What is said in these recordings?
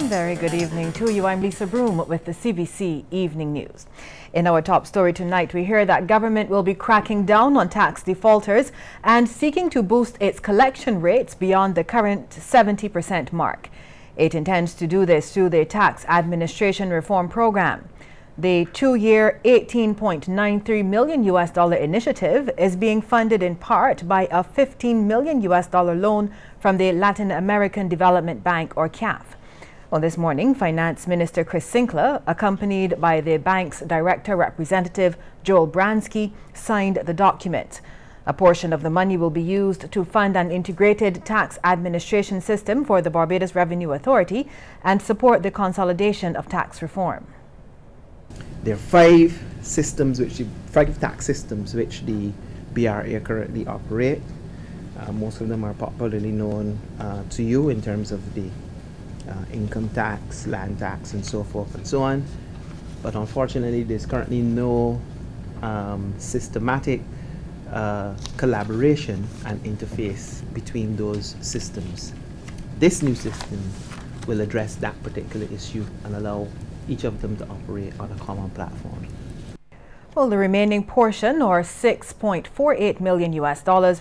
Very good evening to you. I'm Lisa Broom with the CBC Evening News. In our top story tonight, we hear that government will be cracking down on tax defaulters and seeking to boost its collection rates beyond the current 70% mark. It intends to do this through the Tax Administration Reform Program. The two-year $18.93 million initiative is being funded in part by a $15 million loan from the Latin American Development Bank, or CAF. Well, this morning, Finance Minister Chris Sinclair, accompanied by the bank's Director Representative Joel Bransky, signed the document. A portion of the money will be used to fund an integrated tax administration system for the Barbados Revenue Authority and support the consolidation of tax reform. There are five tax systems which the BRA currently operate. Most of them are popularly known to you in terms of the income tax, land tax, and so forth and so on. But unfortunately, there's currently no systematic collaboration and interface between those systems. This new system will address that particular issue and allow each of them to operate on a common platform. Well, the remaining portion, or $6.48 million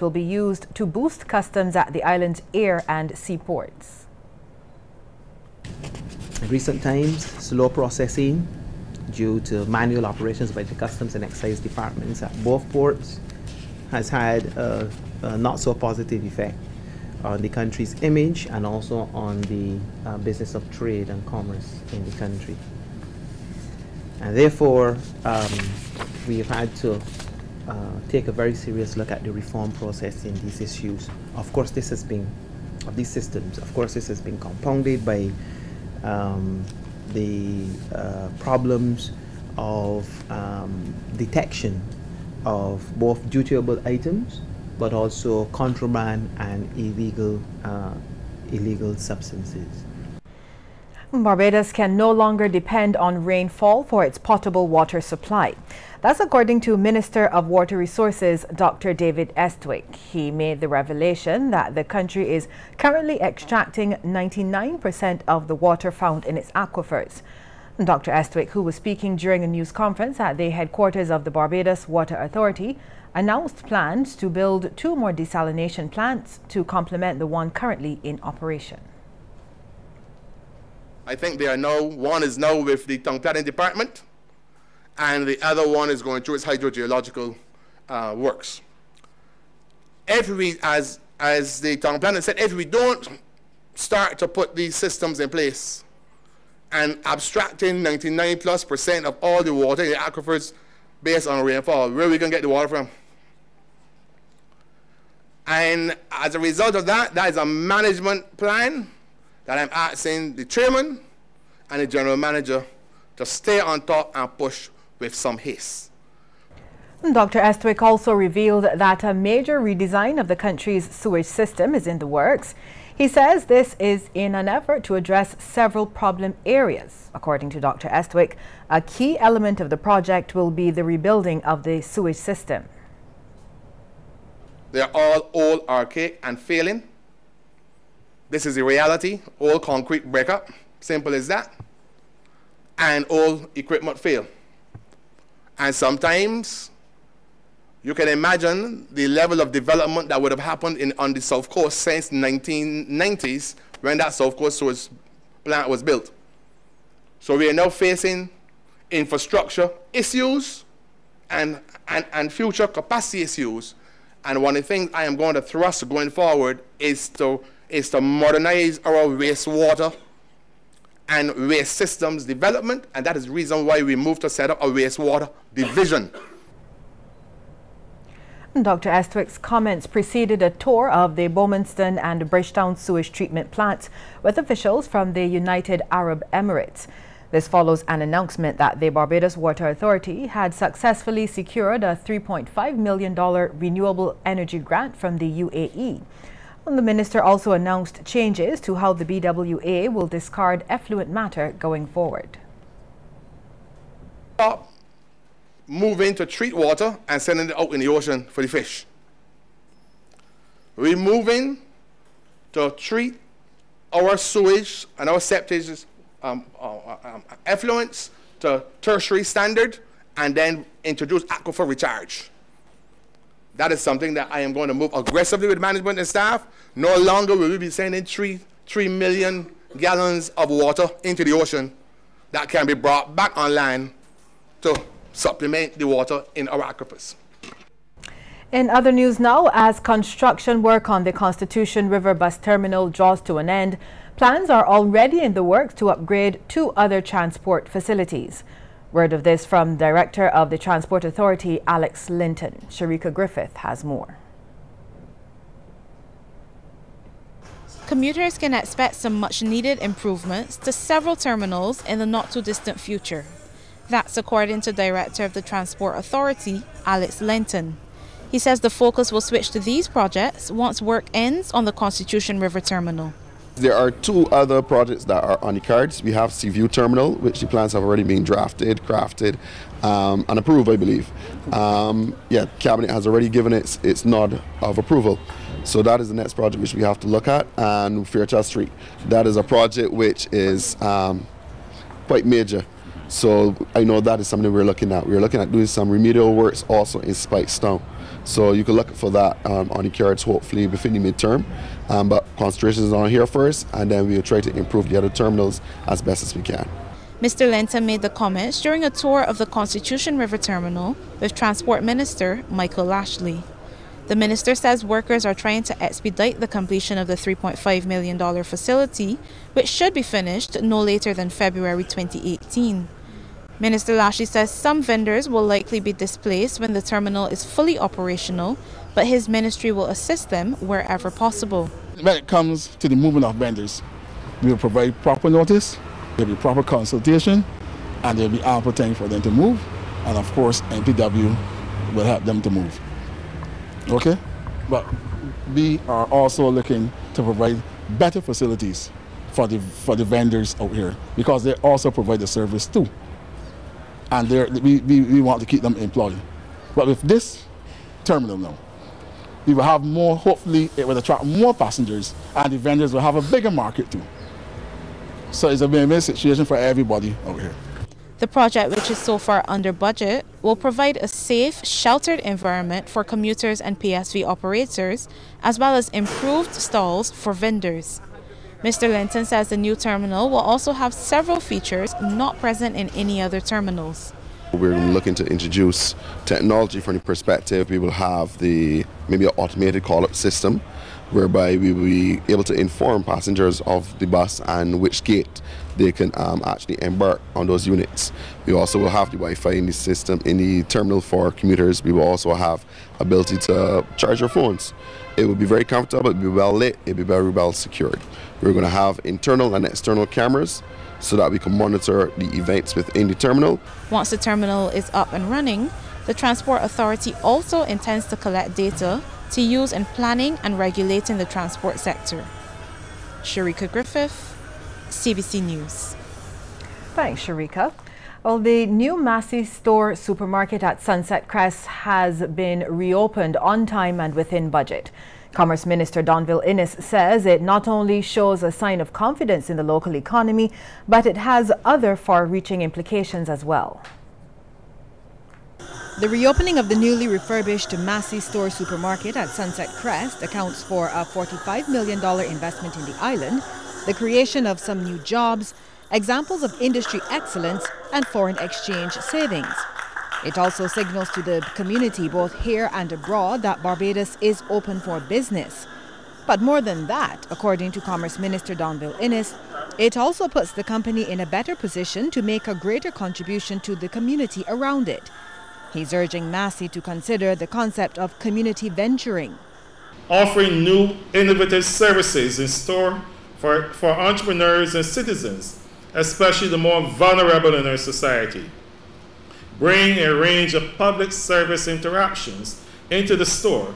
will be used to boost customs at the island's air and seaports. In recent times, slow processing due to manual operations by the Customs and Excise departments at both ports has had a not so positive effect on the country's image and also on the business of trade and commerce in the country. And therefore, we have had to take a very serious look at the reform process in these issues. Of course, this has been compounded by the problems of detection of both dutiable items, but also contraband and illegal substances. Barbados can no longer depend on rainfall for its potable water supply. That's according to Minister of Water Resources, Dr. David Estwick. He made the revelation that the country is currently extracting 99% of the water found in its aquifers. Dr. Estwick, who was speaking during a news conference at the headquarters of the Barbados Water Authority, announced plans to build 2 more desalination plants to complement the one currently in operation. I think one is now with the Tongue Planning Department, and the other one is going through its hydrogeological works. As the Tongue Planning said, if we don't start to put these systems in place and abstracting 99+% of all the water in the aquifers based on rainfall, where are we going to get the water from? And as a result of that, that is a management plan that I'm asking the chairman and the general manager to stay on top and push with some haste. Dr. Estwick also revealed that a major redesign of the country's sewage system is in the works. He says this is in an effort to address several problem areas. According to Dr. Estwick, a key element of the project will be the rebuilding of the sewage system. They're all old, archaic, and failing. This is the reality. All concrete break up, simple as that. And all equipment fail. And sometimes you can imagine the level of development that would have happened on the South Coast since the 1990s when that South Coast sewage plant was built. So we are now facing infrastructure issues and future capacity issues. And one of the things I am going to thrust going forward is to modernize our wastewater and waste systems development, and that is the reason why we moved to set up a wastewater division. Dr. Estwick's comments preceded a tour of the Bowmanston and Bridgetown sewage treatment plants with officials from the United Arab Emirates. This follows an announcement that the Barbados Water Authority had successfully secured a $3.5 million renewable energy grant from the UAE. The minister also announced changes to how the BWA will discard effluent matter going forward. Moving to treat water and sending it out in the ocean for the fish. We're moving to treat our sewage and our septages effluents to tertiary standard and then introduce aquifer recharge. That is something that I am going to move aggressively with management and staff. No longer will we be sending 3 million gallons of water into the ocean that can be brought back online to supplement the water in our aquifers. In other news now, as construction work on the Constitution River Bus Terminal draws to an end, plans are already in the works to upgrade 2 other transport facilities. Word of this from Director of the Transport Authority, Alex Linton. Sharika Griffith has more. Commuters can expect some much-needed improvements to several terminals in the not-too-distant future. That's according to Director of the Transport Authority, Alex Linton. He says the focus will switch to these projects once work ends on the Constitution River Terminal. There are 2 other projects that are on the cards. We have Seaview Terminal, which the plans have already been drafted, crafted, and approved, I believe. Cabinet has already given its nod of approval. So that is the next project which we have to look at. And Fairchild Street, that is a project which is quite major. So I know that is something we're looking at. We're looking at doing some remedial works also in Spikestown. So you can look for that on the cards hopefully within the midterm. But concentration is on here first, and then we'll try to improve the other terminals as best as we can. Mr. Linton made the comments during a tour of the Constitution River Terminal with Transport Minister Michael Lashley. The minister says workers are trying to expedite the completion of the $3.5 million facility, which should be finished no later than February 2018. Minister Lashley says some vendors will likely be displaced when the terminal is fully operational, but his ministry will assist them wherever possible. When it comes to the movement of vendors, we will provide proper notice, there will be proper consultation, and there will be ample time for them to move. And of course, NPW will help them to move. Okay? But we are also looking to provide better facilities for the vendors out here, because they also provide the service too. And we want to keep them employed. But with this terminal now, we will have more, hopefully it will attract more passengers, and the vendors will have a bigger market too. So it's a win-win situation for everybody out here. The project, which is so far under budget, will provide a safe, sheltered environment for commuters and PSV operators, as well as improved stalls for vendors. Mr. Linton says the new terminal will also have several features not present in any other terminals. We're looking to introduce technology from the perspective. We will have maybe an automated call-up system, whereby we will be able to inform passengers of the bus and which gate they can actually embark on those units. We also will have the Wi-Fi in the system, in the terminal for commuters. We will also have ability to charge your phones. It will be very comfortable, it will be well lit, it will be very well secured. We're going to have internal and external cameras so that we can monitor the events within the terminal. Once the terminal is up and running, the Transport Authority also intends to collect data to use in planning and regulating the transport sector. Sharika Griffith, CBC News. Thanks, Sharika. Well, the new Massey Store supermarket at Sunset Crest has been reopened on time and within budget. Commerce Minister Donville Innes says it not only shows a sign of confidence in the local economy, but it has other far-reaching implications as well. The reopening of the newly refurbished Massey Store supermarket at Sunset Crest accounts for a $45 million investment in the island, the creation of some new jobs, examples of industry excellence, and foreign exchange savings. It also signals to the community both here and abroad that Barbados is open for business. But more than that, according to Commerce Minister Donville Innes, it also puts the company in a better position to make a greater contribution to the community around it. He's urging Massey to consider the concept of community venturing. Offering new innovative services in store for entrepreneurs and citizens, especially the more vulnerable in our society. Bring a range of public service interactions into the store,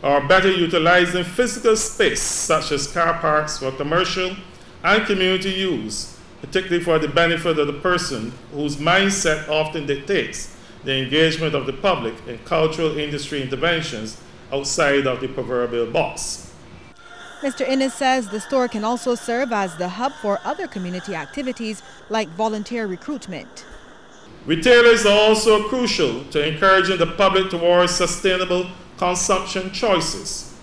or better utilizing physical space such as car parks for commercial and community use, particularly for the benefit of the person whose mindset often dictates the engagement of the public in cultural industry interventions outside of the proverbial box. Mr. Innes says the store can also serve as the hub for other community activities like volunteer recruitment. Retailers are also crucial to encouraging the public towards sustainable consumption choices.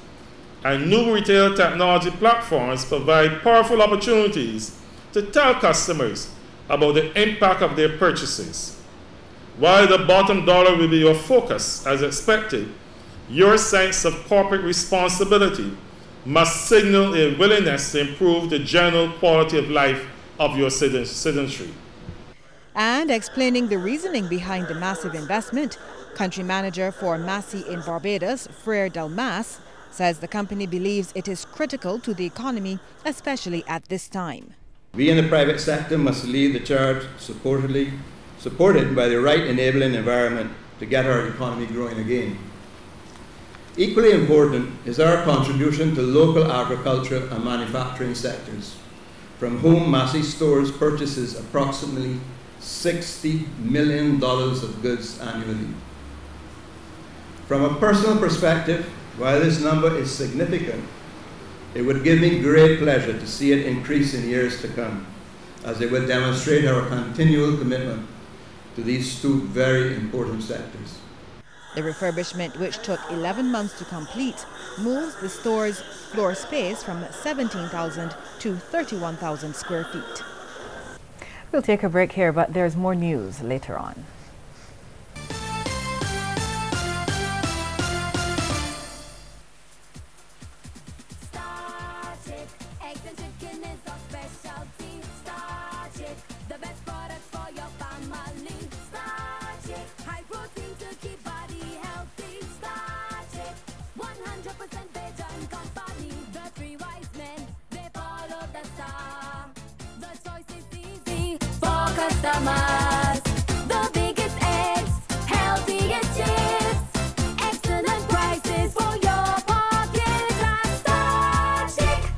And new retail technology platforms provide powerful opportunities to tell customers about the impact of their purchases. While the bottom dollar will be your focus, as expected, your sense of corporate responsibility must signal a willingness to improve the general quality of life of your citizenry. And explaining the reasoning behind the massive investment, country manager for Massey in Barbados, Frere Delmas, says the company believes it is critical to the economy, especially at this time. We in the private sector must lead the charge supported by the right enabling environment to get our economy growing again. Equally important is our contribution to local agriculture and manufacturing sectors, from whom Massey Stores purchases approximately $60 million of goods annually. From a personal perspective, while this number is significant, it would give me great pleasure to see it increase in years to come, as it would demonstrate our continual commitment to these two very important sectors. The refurbishment, which took 11 months to complete, moves the store's floor space from 17,000 to 31,000 square feet. We'll take a break here, but there's more news later on. The biggest eggs, healthiest chips, excellent prices for your pocket. Star Chick.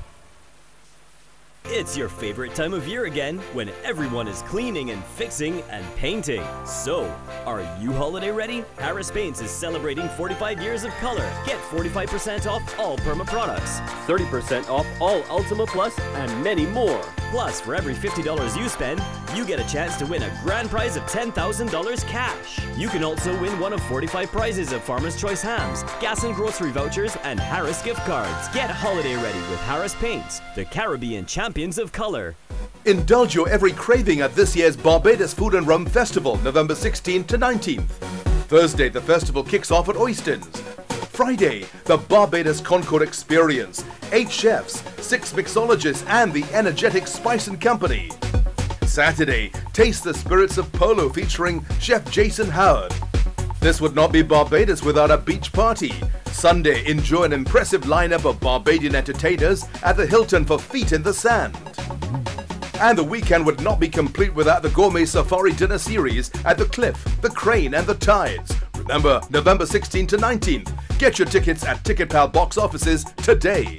It's your favorite time of year again when everyone is cleaning and fixing and painting. So, are you holiday ready? Harris Paints is celebrating 45 years of color. Get 45% off all Perma products, 30% off all Ultima Plus, and many more. Plus, for every $50 you spend, you get a chance to win a grand prize of $10,000 cash. You can also win one of 45 prizes of Farmer's Choice hams, gas and grocery vouchers, and Harris gift cards. Get holiday ready with Harris Paints, the Caribbean champions of color. Indulge your every craving at this year's Barbados Food and Rum Festival, November 16th to 19th. Thursday, the festival kicks off at Oyston's. Friday, the Barbados Concord Experience, 8 chefs, 6 mixologists, and the energetic Spice & Company. Saturday, taste the spirits of polo featuring Chef Jason Howard. This would not be Barbados without a beach party. Sunday, enjoy an impressive lineup of Barbadian entertainers at the Hilton for Feet in the Sand. And the weekend would not be complete without the Gourmet Safari Dinner Series at the Cliff, the Crane and the Tides. Remember, November 16th to 19th. Get your tickets at TicketPal box offices today.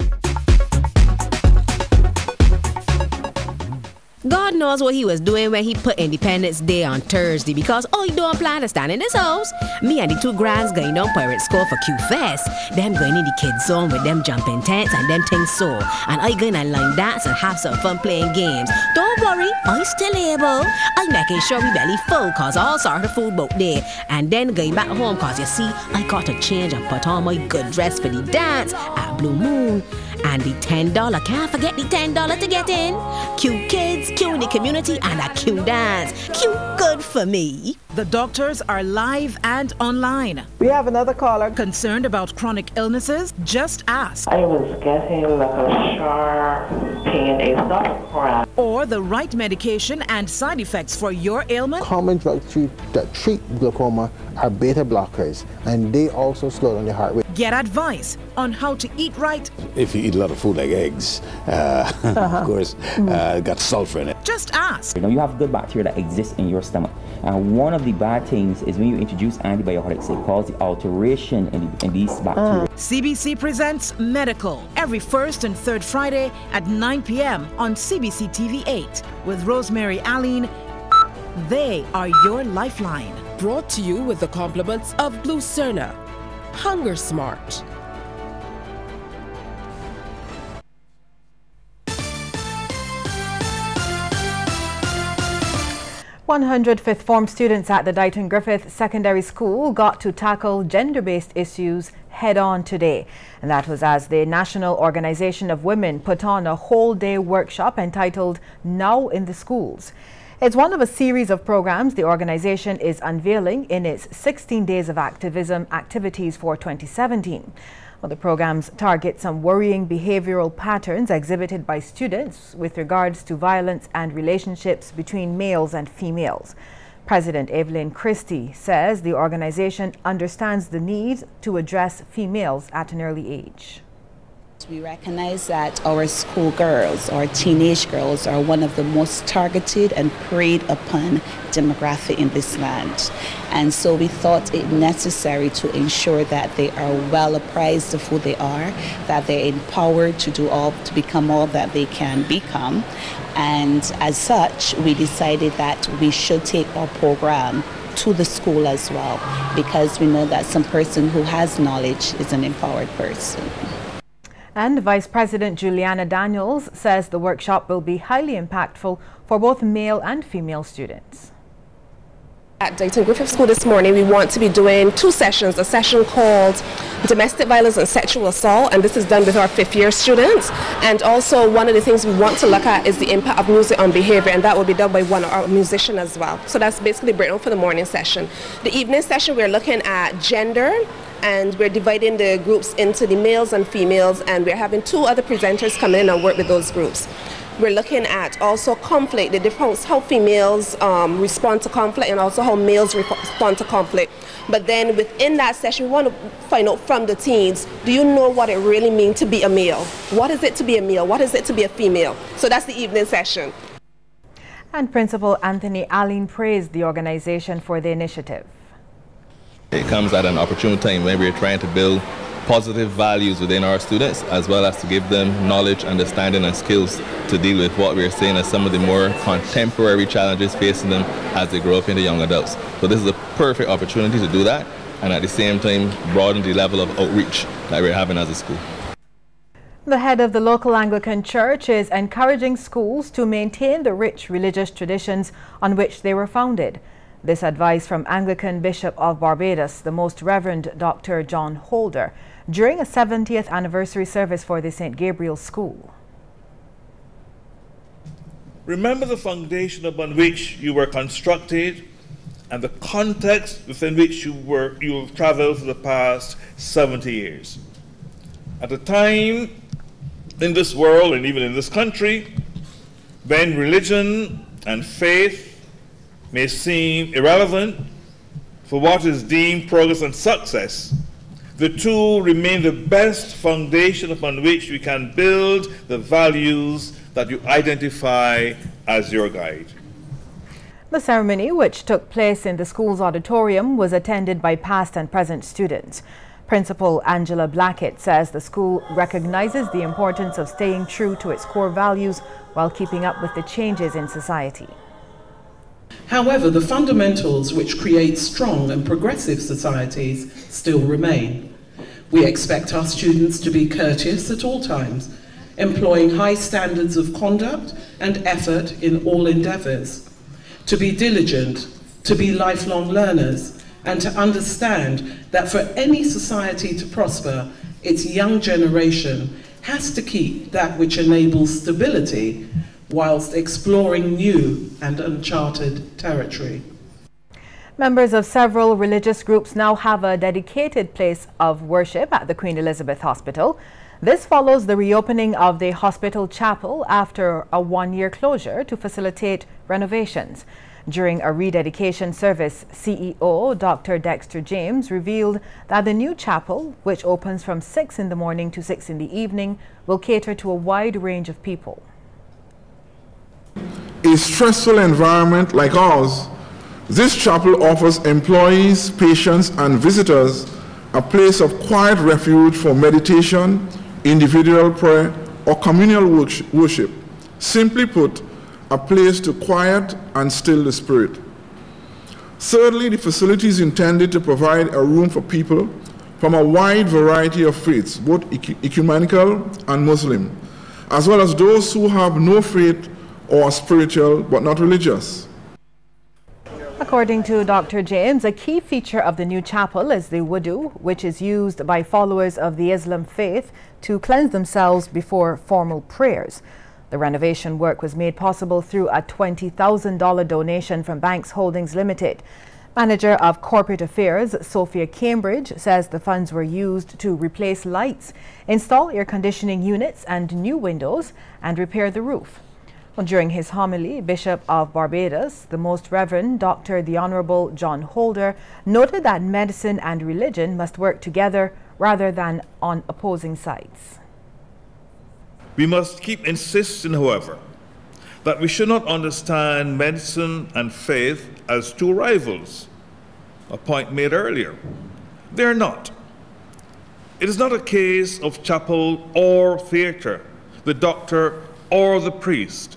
God knows what he was doing when he put Independence Day on Thursday, because he don't plan to stand in this house. Me and the two grands going down Pirate School for Q-Fest. Them going in the kids zone with them jumping tents and them things so. And I going to line dance and have some fun playing games. Don't worry, I still able. I making sure we belly full cause all sort of food both there. And then going back home cause you see, I got to change and put on my good dress for the dance at Blue Moon. And the $10, can't forget the $10 to get in. Cute kids, cute in the community, and a cute dance. Cute good for me. The doctors are live and online. We have another caller. Concerned about chronic illnesses? Just ask. I was getting like a sharp pain, a soft cramp. Or the right medication and side effects for your ailment? Common drugs that treat glaucoma are beta blockers, and they also slow down the heart rate. Get advice on how to eat right. If you eat a lot of food like eggs, of course, got sulfur in it. Just ask. You have good bacteria that exist in your stomach. And one of the bad things is when you introduce antibiotics, it causes alteration in these bacteria. CBC presents Medical every first and third Friday at 9 p.m. on CBC TV 8 with Rosemary Allen. They are your lifeline. Brought to you with the compliments of Blue Cerna. Hunger Smart. 105th form students at the Dighton Griffith Secondary School got to tackle gender-based issues head-on today. And that was as the National Organization of Women put on a whole-day workshop entitled Now in the Schools. It's one of a series of programs the organization is unveiling in its 16 Days of Activism activities for 2017. Well, the programs target some worrying behavioral patterns exhibited by students with regards to violence and relationships between males and females. President Evelyn Christie says the organization understands the need to address females at an early age. We recognize that our schoolgirls, our teenage girls, are one of the most targeted and preyed upon demographic in this land. And so we thought it necessary to ensure that they are well apprised of who they are, that they're empowered to become all that they can become. And as such, we decided that we should take our program to the school as well, because we know that some person who has knowledge is an empowered person. And Vice President Juliana Daniels says the workshop will be highly impactful for both male and female students. At Dighton Griffith School this morning, we want to be doing two sessions, a session called Domestic Violence and Sexual Assault, and this is done with our 5th year students. And also one of the things we want to look at is the impact of music on behavior, and that will be done by one of our musicians as well. So that's basically the breakdown for the morning session. The evening session, we're looking at gender, and we're dividing the groups into the males and females, and we're having 2 other presenters come in and work with those groups. We're looking at also conflict, the difference, how females respond to conflict and also how males respond to conflict. But then within that session, we want to find out from the teens, do you know what it really means to be a male? What is it to be a male? What is it to be a female? So that's the evening session. And Principal Anthony Allen praised the organization for the initiative. It comes at an opportune time when we're trying to build positive values within our students, as well as to give them knowledge, understanding and skills to deal with what we're seeing as some of the more contemporary challenges facing them as they grow up into young adults. So this is a perfect opportunity to do that, and at the same time broaden the level of outreach that we're having as a school. The head of the local Anglican Church is encouraging schools to maintain the rich religious traditions on which they were founded. This advice from Anglican Bishop of Barbados, the Most Reverend Dr. John Holder, during a 70th anniversary service for the St. Gabriel School. Remember the foundation upon which you were constructed and the context within which you have traveled for the past 70 years. At a time in this world and even in this country when religion and faith may seem irrelevant for what is deemed progress and success, the two remain the best foundation upon which we can build the values that you identify as your guide. The ceremony, which took place in the school's auditorium, was attended by past and present students. Principal Angela Blackett says the school recognizes the importance of staying true to its core values while keeping up with the changes in society. However, the fundamentals which create strong and progressive societies still remain. We expect our students to be courteous at all times, employing high standards of conduct and effort in all endeavours, to be diligent, to be lifelong learners, and to understand that for any society to prosper, its young generation has to keep that which enables stability whilst exploring new and uncharted territory. Members of several religious groups now have a dedicated place of worship at the Queen Elizabeth Hospital. This follows the reopening of the hospital chapel after a 1-year closure to facilitate renovations. During a rededication service, CEO Dr. Dexter James revealed that the new chapel, which opens from 6 in the morning to 6 in the evening, will cater to a wide range of people. A stressful environment like ours, this chapel offers employees, patients, and visitors a place of quiet refuge for meditation, individual prayer, or communal worship. Simply put, a place to quiet and still the spirit. Thirdly, the facility is intended to provide a room for people from a wide variety of faiths, both ecumenical and Muslim, as well as those who have no faith or are spiritual but not religious. According to Dr. James, a key feature of the new chapel is the wudu, which is used by followers of the Islam faith to cleanse themselves before formal prayers. The renovation work was made possible through a $20,000 donation from Banks Holdings Limited. Manager of Corporate Affairs, Sophia Cambridge, says the funds were used to replace lights, install air conditioning units and new windows, and repair the roof. Well, during his homily, Bishop of Barbados, the Most Reverend Dr. the Honorable John Holder, noted that medicine and religion must work together rather than on opposing sides. We must keep insisting, however, that we should not understand medicine and faith as two rivals, a point made earlier. They're not. It is not a case of chapel or theater, the doctor or the priest,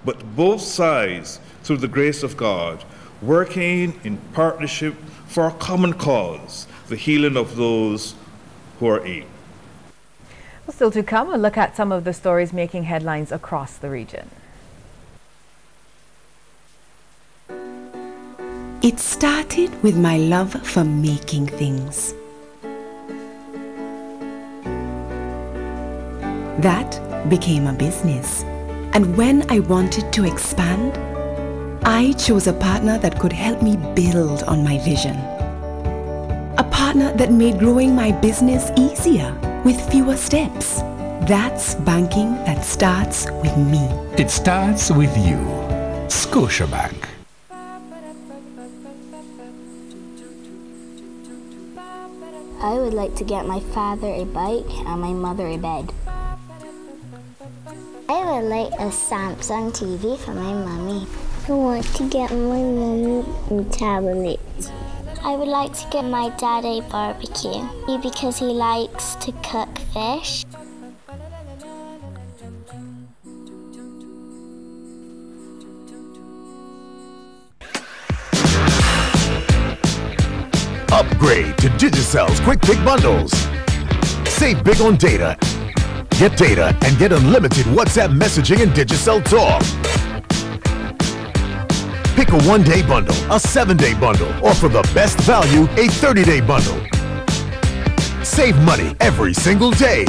but both sides, through the grace of God, working in partnership for a common cause, the healing of those who are ill. Well, still to come, a look at some of the stories making headlines across the region. It started with my love for making things. That became a business. And when I wanted to expand, I chose a partner that could help me build on my vision. A partner that made growing my business easier with fewer steps. That's banking that starts with me. It starts with you. Scotiabank. I would like to get my father a bike and my mother a bed. I would like a Samsung TV for my mommy. I want to get my mommy a tablet. I would like to get my dad a barbecue because he likes to cook fish. Upgrade to Digicell's Quick Pick Bundles. Save big on data. Get data and get unlimited WhatsApp messaging and Digicel Talk. Pick a 1-day bundle, a 7-day bundle, or for the best value, a 30-day bundle. Save money every single day.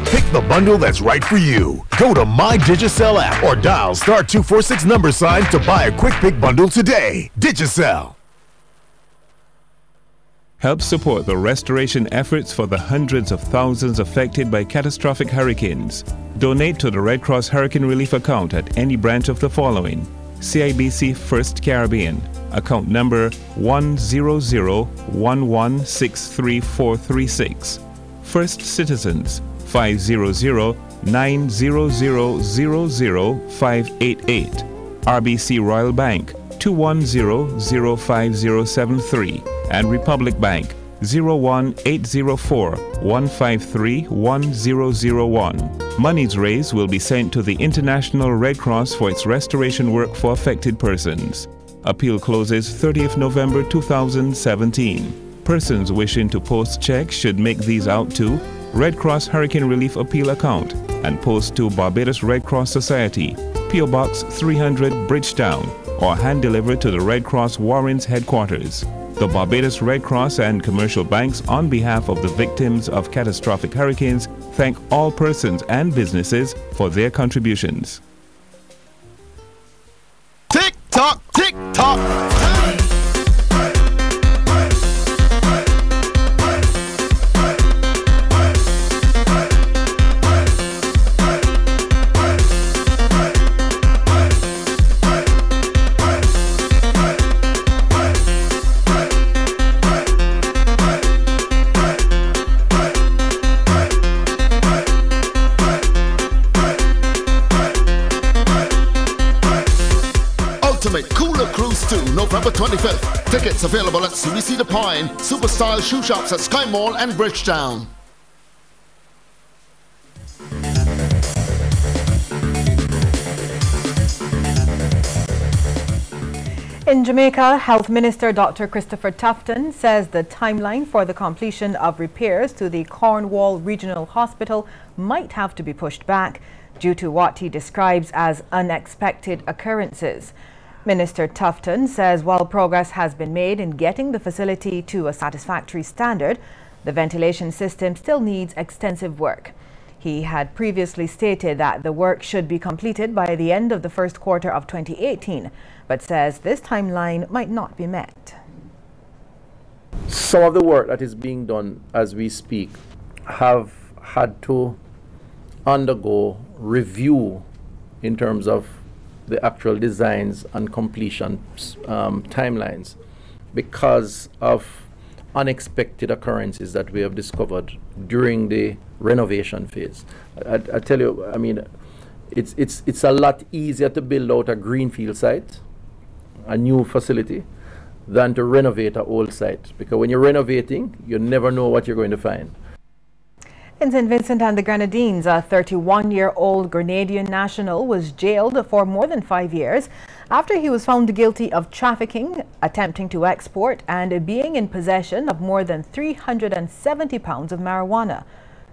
Pick the bundle that's right for you. Go to My Digicel app or dial *246 to buy a Quick Pick bundle today. Digicel. Help support the restoration efforts for the hundreds of thousands affected by catastrophic hurricanes. Donate to the Red Cross Hurricane Relief account at any branch of the following: CIBC First Caribbean, account number 10011633436. First Citizens, 500-900-00588. RBC Royal Bank, 210-05073. And Republic Bank, 01804-153-1001. Monies raised will be sent to the International Red Cross for its restoration work for affected persons. Appeal closes 30th November 2017. Persons wishing to post checks should make these out to Red Cross Hurricane Relief Appeal Account and post to Barbados Red Cross Society, P.O. Box 300, Bridgetown, or hand deliver to the Red Cross Warrens Headquarters. The Barbados Red Cross and commercial banks, on behalf of the victims of catastrophic hurricanes, thank all persons and businesses for their contributions. Tick tock, tick tock. November 25th. Tickets available at CBC The Pine, Superstyle Shoe Shops at Sky Mall and Bridgetown. In Jamaica, Health Minister Dr. Christopher Tufton says the timeline for the completion of repairs to the Cornwall Regional Hospital might have to be pushed back due to what he describes as unexpected occurrences. Minister Tufton says while progress has been made in getting the facility to a satisfactory standard, the ventilation system still needs extensive work. He had previously stated that the work should be completed by the end of the first quarter of 2018, but says this timeline might not be met. Some of the work that is being done as we speak have had to undergo review in terms of the actual designs and completion timelines because of unexpected occurrences that we have discovered during the renovation phase. I tell you, I mean, it's a lot easier to build out a greenfield site, a new facility, than to renovate an old site, because when you're renovating, you never know what you're going to find. In St. Vincent and the Grenadines, a 31-year-old Grenadian national was jailed for more than 5 years after he was found guilty of trafficking, attempting to export, and being in possession of more than 370 pounds of marijuana.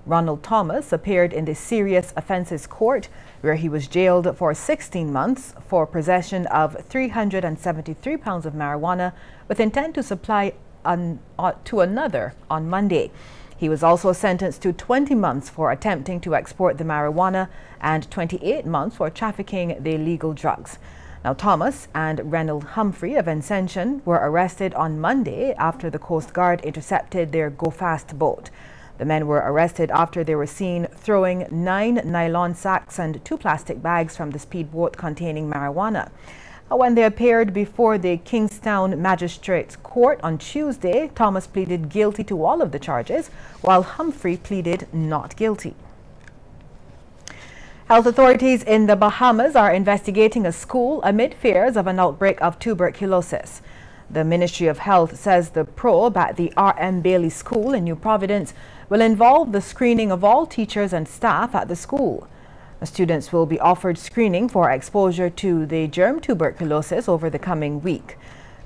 Ronald Thomas appeared in the Serious Offences Court, where he was jailed for 16 months for possession of 373 pounds of marijuana with intent to supply to another on Monday. He was also sentenced to 20 months for attempting to export the marijuana and 28 months for trafficking the illegal drugs. Now, Thomas and Reynold Humphrey of Ascension were arrested on Monday after the Coast Guard intercepted their go-fast boat. The men were arrested after they were seen throwing 9 nylon sacks and 2 plastic bags from the speedboat containing marijuana. When they appeared before the Kingstown Magistrates Court on Tuesday, Thomas pleaded guilty to all of the charges, while Humphrey pleaded not guilty. Health authorities in the Bahamas are investigating a school amid fears of an outbreak of tuberculosis. The Ministry of Health says the probe at the R.M. Bailey School in New Providence will involve the screening of all teachers and staff at the school. Students will be offered screening for exposure to the germ tuberculosis over the coming week.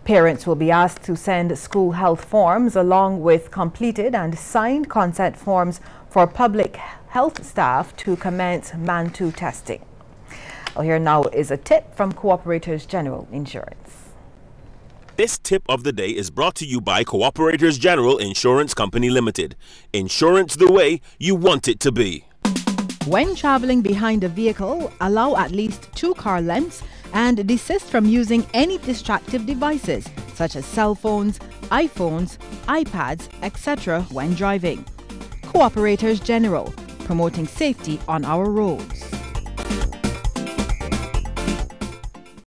Parents will be asked to send school health forms along with completed and signed consent forms for public health staff to commence MANTU testing. Well, here now is a tip from Cooperators General Insurance. This tip of the day is brought to you by Cooperators General Insurance Company Limited. Insurance the way you want it to be. When traveling behind a vehicle, allow at least 2 car lengths and desist from using any distractive devices such as cell phones, iPhones, iPads, etc. when driving. Cooperators General, promoting safety on our roads.